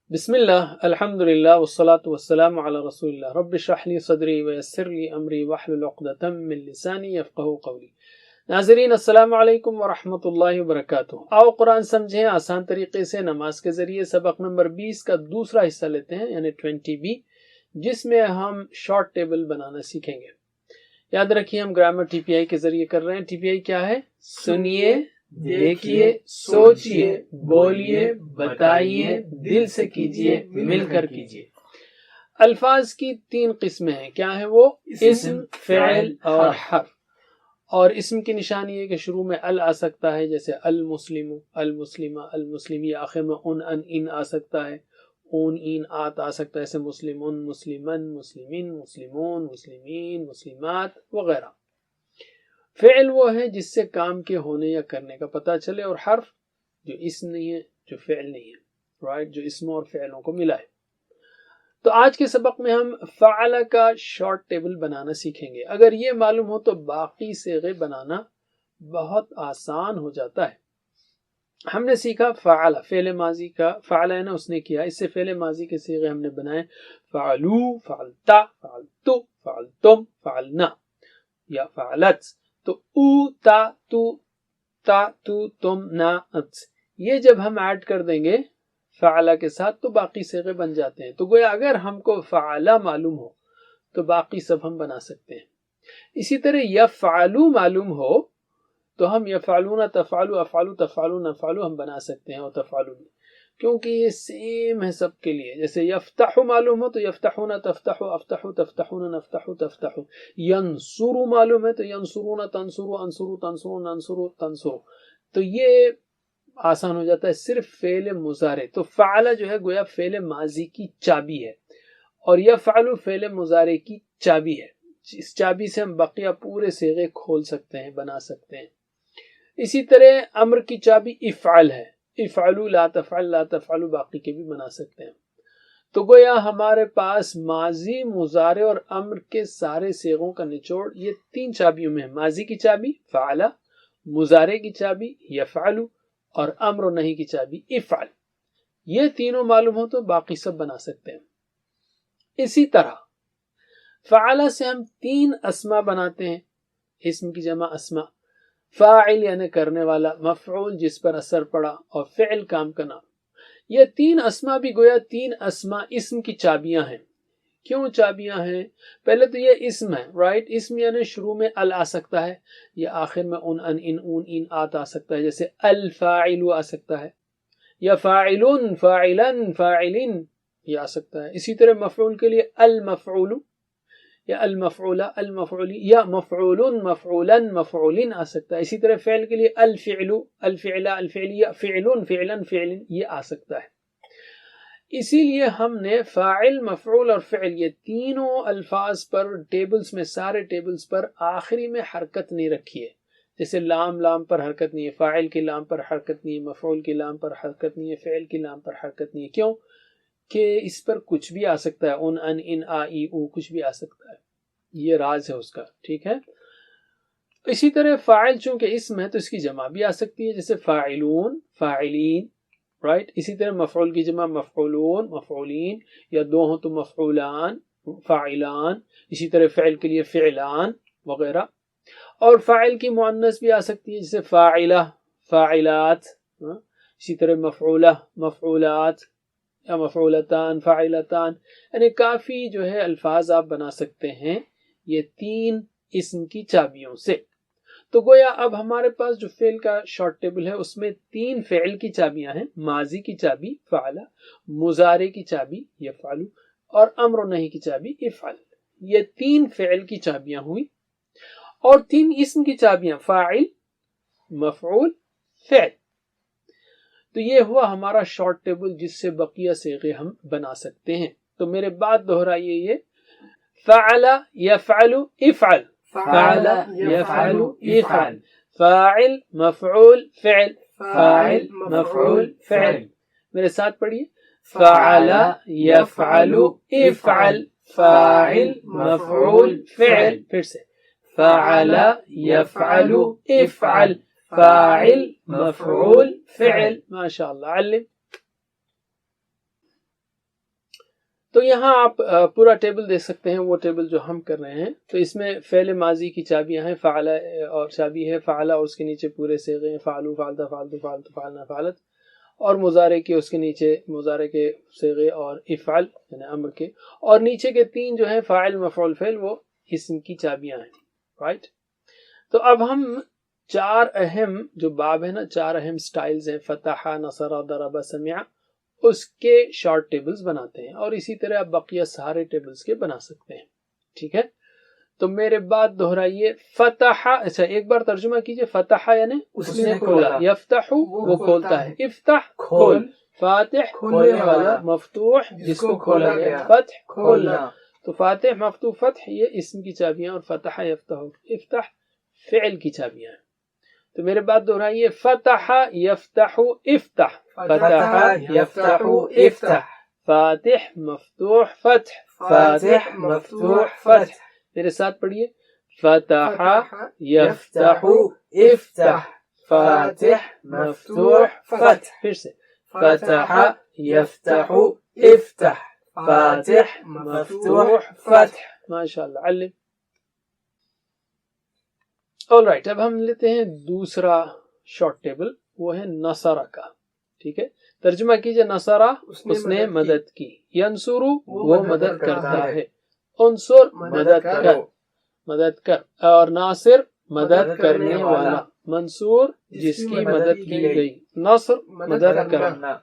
بسم اللہ الحمد للہ والصلاة والسلام علی رسول اللہ رب اشرح لی صدری ویسر لی امری واحلل عقدۃ من لسانی یفقہوا قولی۔ ناظرین السلام علیکم ورحمۃ اللہ وبرکاتہ۔ آؤ قرآن سمجھیں آسان طریقے سے نماز کے ذریعے۔ سبق نمبر 20 کا دوسرا حصہ لیتے ہیں یعنی 20B، جس میں ہم شارٹ ٹیبل بنانا سیکھیں گے۔ یاد رکھیے ہم گرامر TPI کے ذریعے کر رہے ہیں۔ TPI کیا ہے؟ سنیے، دیکھیے، سوچیے، بولیے، بتائیے، دل سے کیجیے، مل کر کیجیے۔ الفاظ کی 3 قسمیں ہیں، کیا ہیں وہ؟ اسم، فعل اور حرف۔ اور اسم کی نشانی ہے کہ شروع میں ال آ سکتا ہے، جیسے المسلم، المسلمہ، المسلمی، آخر میں ان آ سکتا ہے، این آت آ سکتا ہے، جیسے مسلمون، مسلمن، مسلمین، مسلمون، مسلمین، مسلمات وغیرہ۔ فعل وہ ہے جس سے کام کے ہونے یا کرنے کا پتہ چلے، اور حرف جو اسم نہیں ہے، جو فعل نہیں ہے، رائٹ، جو اسم اور فعلوں کو ملا ہے۔ تو آج کے سبق میں ہم فعل کا شارٹ ٹیبل بنانا سیکھیں گے۔ اگر یہ معلوم ہو تو باقی صیغے بنانا بہت آسان ہو جاتا ہے۔ ہم نے سیکھا فعل، فعل ماضی کا، فعل ہے نا اس نے کیا، اس سے فعل ماضی کے صیغے ہم نے بنائے، فعلو، فعلتا، فعلتو، فعلتم، فعلنا یا فعلت۔ تو او، تا تو تم نا ات، یہ جب ہم ایڈ کر دیں گے فعلہ کے ساتھ تو باقی صیغے بن جاتے ہیں۔ تو گویا اگر ہم کو فعلہ معلوم ہو تو باقی سب ہم بنا سکتے ہیں۔ اسی طرح یفعلو معلوم ہو تو ہم یفعلون، تفعلو، افعلو، تفعلون، افعلو ہم بنا سکتے ہیں، اور تفعلون، کیونکہ یہ سیم ہے سب کے لیے۔ جیسے یفتح معلوم ہو تو یفتحون، تفتحو، افتحو، تفتحون، نفتحو، تفتحو۔ ینصر معلوم ہے تو ینصرون، تنصرو، انصرو، تنصرون، انصرو، تنصرو۔ تو یہ آسان ہو جاتا ہے صرف فعل مضارع۔ تو فعل جو ہے گویا فعل ماضی کی چابی ہے، اور یفعل فعل مضارع کی چابی ہے۔ اس چابی سے ہم بقیہ پورے صیغے کھول سکتے ہیں، بنا سکتے ہیں۔ اسی طرح امر کی چابی افعل ہے، افعلوا لا تفعل، لا تفعلوا باقی کے بھی بنا سکتے ہیں۔ تو گویا ہمارے پاس ماضی، مضارع اور امر کے سارے صیغوں کا نچوڑ یہ 3 چابیوں میں ہے۔ ماضی کی چابی فعل، مضارع کی چابی یفعل، اور امر و نہی کی چابی افعل۔ یہ تینوں معلوم ہو تو باقی سب بنا سکتے ہیں۔ اسی طرح فعل سے ہم 3 اسما بناتے ہیں، اسم کی جمع اسما، فاعل یعنی کرنے والا، مفعول جس پر اثر پڑا، اور فعل کام کا نام۔ یہ 3 اسما بھی گویا 3 اسما اسم کی چابیاں ہیں۔ کیوں چابیاں ہیں؟ پہلے تو یہ اسم ہے، رائٹ، اسم یعنی شروع میں ال آ سکتا ہے، یا آخر میں ان آت آ سکتا ہے، جیسے الفاعل آ سکتا ہے، یا فاعلن، فاعلن، فاعلن یہ آ سکتا ہے۔ اسی طرح مفعول کے لیے المفعول یا المفعولہ، المفعولی، یا مفعول، مفعولن، مفعولن آ سکتا ہے۔ اسی طرح فعل کے لیے الفعل، الفعلہ، الفعلیہ، فعل، فعلن، فعلن یہ آ سکتا ہے۔ اسی لیے ہم نے فاعل، مفعول اور فعل یہ تینوں الفاظ پر ٹیبلز میں، سارے ٹیبلز پر آخری میں حرکت نہیں رکھی ہے۔ جیسے لام پر حرکت نہیں ہے، فاعل کی لام پر حرکت نہیں ہے، مفعول کی لام پر حرکت نہیں ہے، فعل کی لام پر حرکت نہیں ہے۔ کیوں؟ کہ اس پر کچھ بھی آ سکتا ہے، ان آ ای او کچھ بھی آ سکتا ہے، یہ راز ہے اس کا، ٹھیک ہے۔ اسی طرح فاعل چونکہ اسم ہے تو اس کی جمع بھی آ سکتی ہے، جیسے فاعلون، فاعلین، رائٹ۔ اسی طرح مفعول کی جمع مفعولون، مفعولین، یا 2 ہوں تو مفعولان، فاعلان۔ اسی طرح فعل کے لیے فعلان وغیرہ۔ اور فاعل کی مؤنث بھی آ سکتی ہے، جیسے فاعلہ، فاعلات۔ اسی طرح مفعولہ، مفعولات، یا مفعولتان، فاعلتان، یعنی کافی جو ہے الفاظ آپ بنا سکتے ہیں یہ 3 اسم کی چابیوں سے۔ تو گویا اب ہمارے پاس جو فعل کا شارٹ ٹیبل ہے اس میں 3 فعل کی چابیاں ہیں، ماضی کی چابی فعل، مضارع کی چابی یفعل، اور امر و نہی کی چابی افعل۔ یہ 3 فعل کی چابیاں ہوئی، اور 3 اسم کی چابیاں فاعل، مفعول، فعل۔ تو یہ ہوا ہمارا شارٹ ٹیبل جس سے بقیہ صیغے ہم بنا سکتے ہیں۔ تو میرے بعد دہرائیے یہ، فعل یفعل افعل، فعل یفعل افعل، فاعل مفعول فعل، فاعل مفعول فعل۔ میرے ساتھ پڑھیے، فعل یفعل افعل، فاعل مفعول فعل۔ پھر سے، فعل یفعل افعل، فاعل مفعول فعل۔ ماشاء اللہ، علم۔ تو یہاں آپ پورا ٹیبل دیکھ سکتے ہیں، وہ ٹیبل جو ہم کر رہے ہیں. تو اس میں فعل ماضی کی چابیاں ہیں، فعل اور چابی ہے فعل، اور اس کے نیچے پورے صیغے ہیں، فعلو، فعلتا، فعلتو، فعلتو، فعلنا، فعلت، اور مضارع کے اس کے نیچے مضارع کے صیغے اور افعل یعنی امر کے، اور نیچے کے 3 جو ہیں فاعل، مفعول، فعل، وہ اسم کی چابیاں ہیں. رائٹ. تو اب ہم 4 اہم جو باب ہے نا، 4 اہم سٹائلز ہیں، فتح، نصر، ضرب، سمع، اس کے شارٹ ٹیبلز بناتے ہیں، اور اسی طرح آپ بقیہ سارے ٹیبلز کے بنا سکتے ہیں. ٹھیک ہے. تو میرے بات دہرائیے. فتح، اچھا ایک بار ترجمہ کیجئے. فتح یعنی اس نے کھولا، یفتح وہ کھولتا ہے، افتح کھول، فاتح کھولنے والا، مفتوح جس کو کھولا گیا، فتح کھولنا. تو فاتح، مفتوح، فتح یہ اسم کی چابیاں، اور فتح، یفتح، افتح فعل کی چابیاں ہیں. تو میرے بات دہرائیے. فتح یفتح افتح، فتح یفتح افتح، فاتح مفتوح فتح، فاتح مفتوح فتح. میرے ساتھ پڑھیے. فتح یفتح افتح، فاتح مفتوح فتح. پھر سے. فتح یفتح افتح، فاتح مفتوح فتح. ماشاءاللہ. علم. All right. اب ہم لیتے ہیں دوسرا شارٹ ٹیبل، وہ ہے نصرہ کا. ٹھیک ہے. ترجمہ کیجئے. نصرہ اس نے مدد کی، ینصرو وہ مدد کرتا ہے، انصر مدد کر، مدد کر، اور ناصر مدد کرنے والا، منصور جس کی مدد کی گئی، نصر مدد کرنا.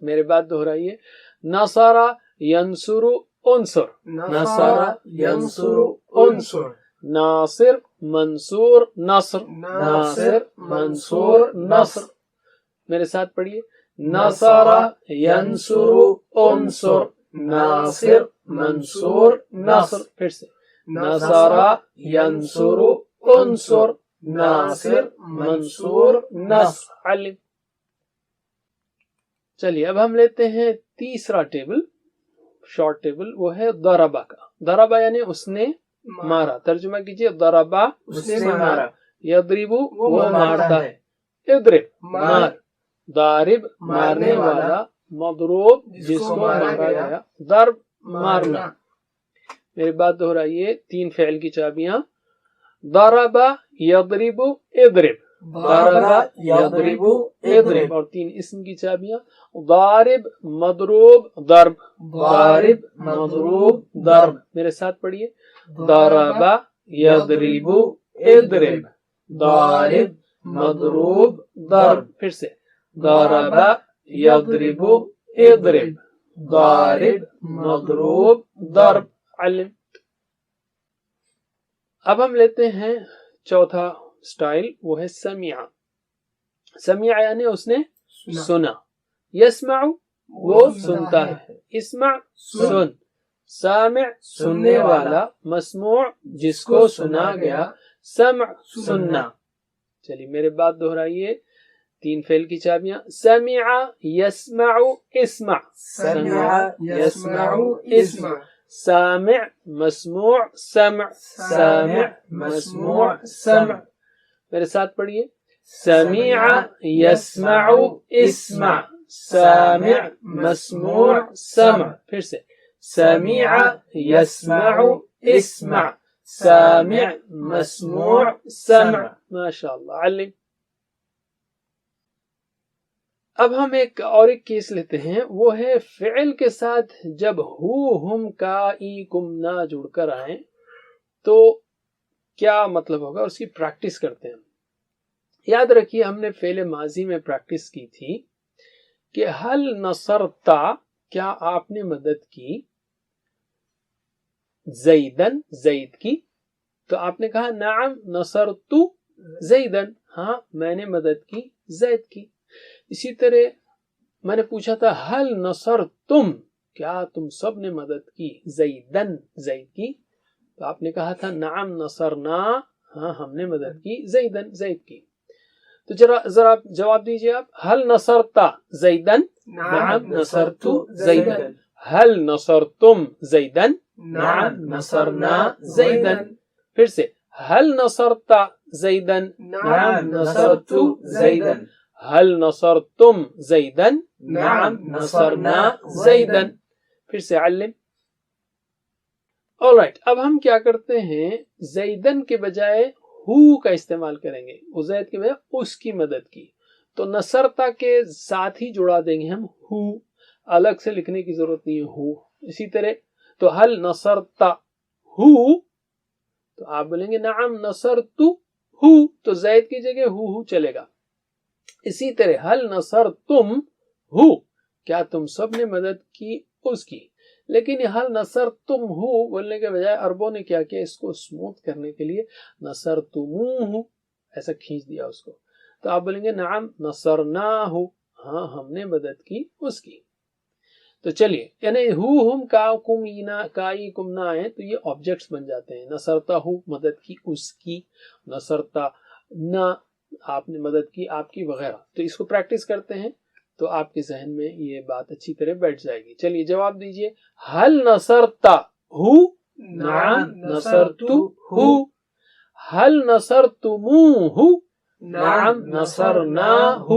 میرے بات دہرائیے. نصرہ ینصر انصر، نصرہ ینصر انصر، ناصر منصور نصر، ناصر منصور نصر. میرے ساتھ پڑھیے. نصرہ ینصر انصر، ناصر منصور نصر. پھر سے. نصرہ ینصر انصر، ناصر منصور نصر. علم. چلیے اب ہم لیتے ہیں تیسرا ٹیبل، شارٹ ٹیبل، وہ ہے ضربہ کا. ضربہ یعنی اس نے مارا. ترجمہ کیجئے. ضربہ اس نے مارا، یضرب وہ مارتا ہے، اضرب مار، ضارب مارنے والا، مضروب جس کو مارا گیا، ضرب مارنا. میری بات دہرائیے. 3 فعل کی چابیاں. ضرب یضرب اضرب، ضرب یضرب اضرب، اور 3 اسم کی چابیاں. ضارب مضروب ضرب، ضارب مضروب ضرب. میرے ساتھ پڑھیے. ضرب یضرب اضرب، ضارب مضروب ضرب. پھر سے. ضرب یضرب اضرب، ضارب مضروب ضرب. علم. اب ہم لیتے ہیں چوتھا سٹائل، وہ ہے سمع. سمع یعنی اس نے سنا. یسمع وہ سنتا ہے، اسمع سن، سامع سننے والا، مسموع جس کو سنا گیا، سمع سننا. چلیے میرے بات دہرائیے. 3 فعل کی چابیاں. سمع یسمع اسمع، سمع یسمع اسمع، سامع مسموع سمع، سامع مسموع سمع. میرے ساتھ پڑھیے. سمع یسمع اسمع، سامع مسموع سمع. پھر سے. سمع یسمع اسمع، سامع مسموع سمع. ماشاءاللہ. علم. اب ہم ایک کیس لیتے ہیں، وہ ہے فعل کے ساتھ جب ہو، ہم، کا، ای، کم نہ جڑ کر آئیں تو کیا مطلب ہوگا، اس کی پریکٹس کرتے ہیں. یاد رکھیے ہم نے فعل ماضی میں پریکٹس کی تھی کہ ہل نصرتا، کیا آپ نے مدد کی، زیدن زید کی. تو آپ نے کہا نعم نصرت زیدن، ہاں میں نے مدد کی زید کی. اسی طرح میں نے پوچھا تھا ہل نصرتم، کیا تم سب نے مدد کی زیدن زید کی. تو آپ نے کہا تھا نعم نصرنا، ہاں ہم نے مدد کی زیدن زید کی. تو ذرا جواب دیجئے آپ. ہل نصرتا زیدن، نعم نصرت زیدن. ہل نصرتم زیدن، نعم نصرنا زیدن. پھر سے. ہل نصرتا زیدن، نعم نصرت زیدن. ہل نصرتم زیدن، نعم نصرنا زیدن. پھر سے علم. Alright, اب ہم کیا کرتے ہیں, زیدن کے بجائے ہو کا استعمال کریں گے, زید کے بجائے اس کی مدد کی. تو نصرتا کے ساتھ ہی جڑا دیں گے ہم ہو, الگ سے لکھنے کی ضرورت نہیں ہے ہو. اسی طرح تو حل نصرتا ہو, تو آپ بولیں گے نعم نصرتو ہو, تو زید کی جگہ ہو چلے گا. اسی طرح حل نصرتم ہو, کیا تم سب نے مدد کی اس کی. لیکن یہ حل نصرتم ہو بولنے کے بجائے عربوں نے کیا کیا, اس کو اسموتھ کرنے کے لیے نصرتموہ ایسا کھینچ دیا اس کو. تو آپ بولیں گے نعم نصرناہ, ہاں ہم نے مدد کی اس کی. تو چلیے, یعنی ہو ہم کا کم اینا کائی کم نہ آئے تو یہ آبجیکٹس بن جاتے ہیں. نصرتا ہو مدد کی اس کی, نصرتا نہ آپ نے مدد کی آپ کی وغیرہ. تو اس کو پریکٹس کرتے ہیں تو آپ کے ذہن میں یہ بات اچھی طرح بیٹھ جائے گی. چلیے جواب دیجئے. حل نصرتا ہو, نعم نصرتو ہو. حل نصرتموہ, نعم نصرناہ.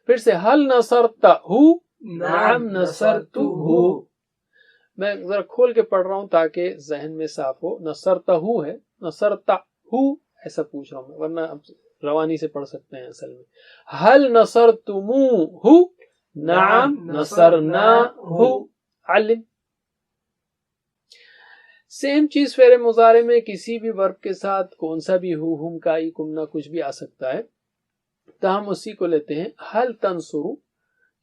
پھر سے حل نصرتا ہو, نعم نصرتہ. میں ذرا کھول کے پڑھ رہا ہوں تاکہ ذہن میں صاف ہو. نصرتہ ہے, نصرتہ ایسا پوچھ رہا ہوں, ورنہ روانی سے پڑھ سکتے ہیں اصل میں. حل نصرتموہ, نعم نصرناہ. علم. سیم چیز فعل مضارع میں کسی بھی ورب کے ساتھ کون سا بھی ہو, ہم کائی کم نہ کچھ بھی آ سکتا ہے. تو ہم اسی کو لیتے ہیں. حل تنصرو,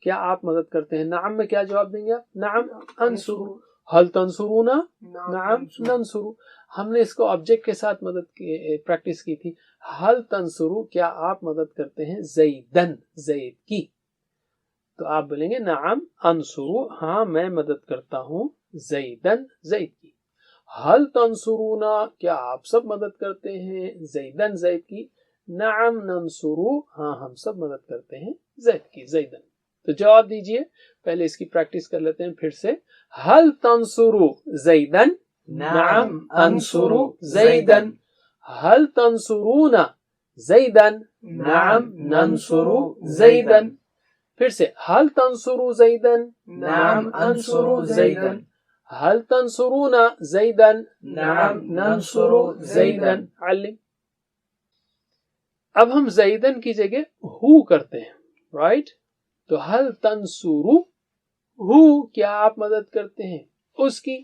کیا آپ مدد کرتے ہیں. نعم میں کیا جواب دیں گے آپ, نعم انصرو. حل تنصرونا, نعم ننصرو. ہم نے اس کو آبجیکٹ کے ساتھ مدد پریکٹس کی تھی. حل تنصرو, کیا آپ مدد کرتے ہیں زیدن, زید کی. تو آپ بولیں گے نعم انصرو, ہاں میں مدد کرتا ہوں زیدن, زید کی. حل تنصرونا, کیا آپ سب مدد کرتے ہیں زیدن, زید کی. نعم ننصرو, ہاں ہم سب مدد کرتے ہیں زید کی, زیدن. تو جواب دیجئے. پہلے اس کی پریکٹس کر لیتے ہیں پھر سے. حل تنصرو زیدن, نعم انصرو زیدن. حل تنصرون زیدن, نعم ننصرو زیدن. پھر سے. حل تنصرو زیدن, نعم انصرو زیدن. حل تنصرون زیدن, نعم ننصرو زیدن. علم. اب ہم زیدن کی جگہ ہو کرتے ہیں, رائٹ. تو حل تنصرو ہو, کیا آپ مدد کرتے ہیں اس کی.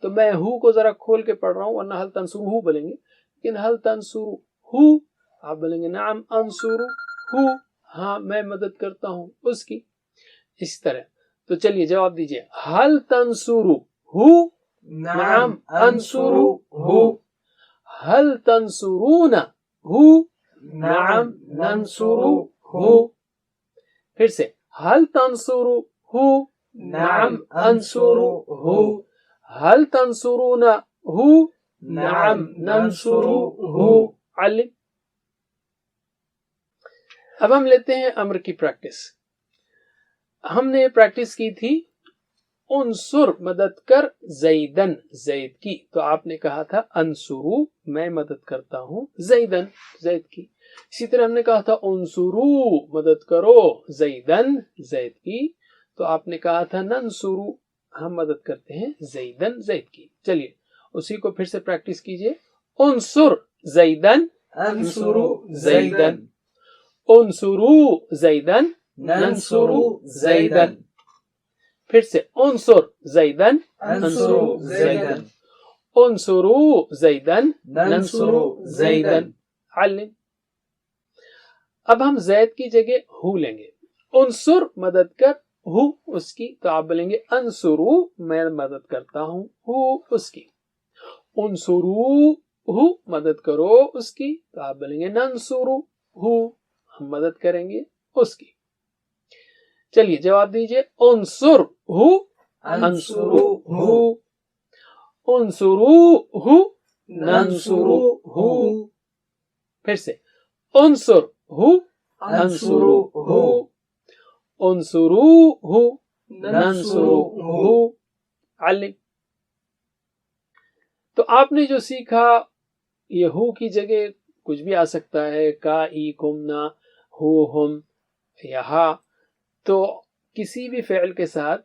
تو میں ہو کو ذرا کھول کے پڑھ رہا ہوں, ورنہ حل تنصرو ہو بولیں گے. لیکن حل تنصرو ہو, آپ بولیں گے نعم انصرو ہو, ہاں میں مدد کرتا ہوں اس کی. اس طرح. تو چلیے جواب دیجئے. حل تنصرو ہو, نعم انصرو ہو. حل تنصرون ہو, نعم ننصرو ہو. پھر سے. حل تنصرو ہو, نعم انصرو ہو. حل تنصرون ہو, نعم ننصرو ہو. علم. اب ہم لیتے ہیں امر کی پریکٹس. ہم نے پریکٹس کی تھی انصر, مدد کر زیدن, زید کی. تو آپ نے کہا تھا انصرو, میں مدد کرتا ہوں زیدن, زید کی. اسی طرح ہم نے کہا تھا انصرو, مدد کرو زیدن, زید کی. تو آپ نے کہا تھا ننصرو, ہم مدد کرتے ہیں زیدن, زید کی. چلیے اسی کو پھر سے پریکٹس کیجئے. انصر زیدن, انصرو زیدن. انصرو زیدن, ننصرو زیدن. پھر سے. انصر زیدن, انصرو زیدن. انصرو زیدن, ننصرو زیدن. علم. اب ہم زید کی جگہ ہو لیں گے. انصر مدد کر ہو اس کی. تو آپ بولیں گے انصرو, میں مدد کرتا ہوں ہو اس کی. انصرو ہو, مدد کرو اس کی. تو آپ بولیں گے ننصرو ہو, ہم مدد کریں گے اس کی. چلیے جواب دیجئے. انصر ہو, انصرو ہو. انصرو ہو, ننصرو ہو. پھر سے. انصر ہو, انصرو ہو. انصرو ہو, ننصرو ہو. علم. تو آپ نے جو سیکھا, یہ ہو کی جگہ کچھ بھی آ سکتا ہے, کا, ای, کم, نا, ہو, ہم, یا ہا. تو کسی بھی فعل کے ساتھ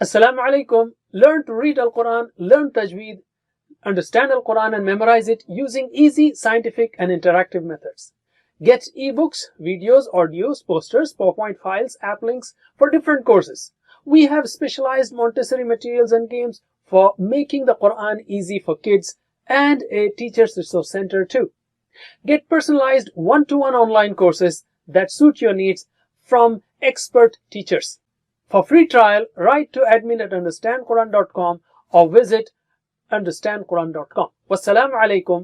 Assalamu alaikum. Learn to read Al-Quran, learn tajweed, understand Al-Quran and memorize it using easy, scientific and interactive methods. Get ebooks, videos, audios, posters, PowerPoint files, app links for different courses. We have specialized Montessori materials and games for making the Quran easy for kids, and a teacher's resource center too. Get personalized one-to-one online courses that suit your needs from expert teachers. For free trial, write to admin@understandquran.com or visit understandquran.com. Wassalamu alaikum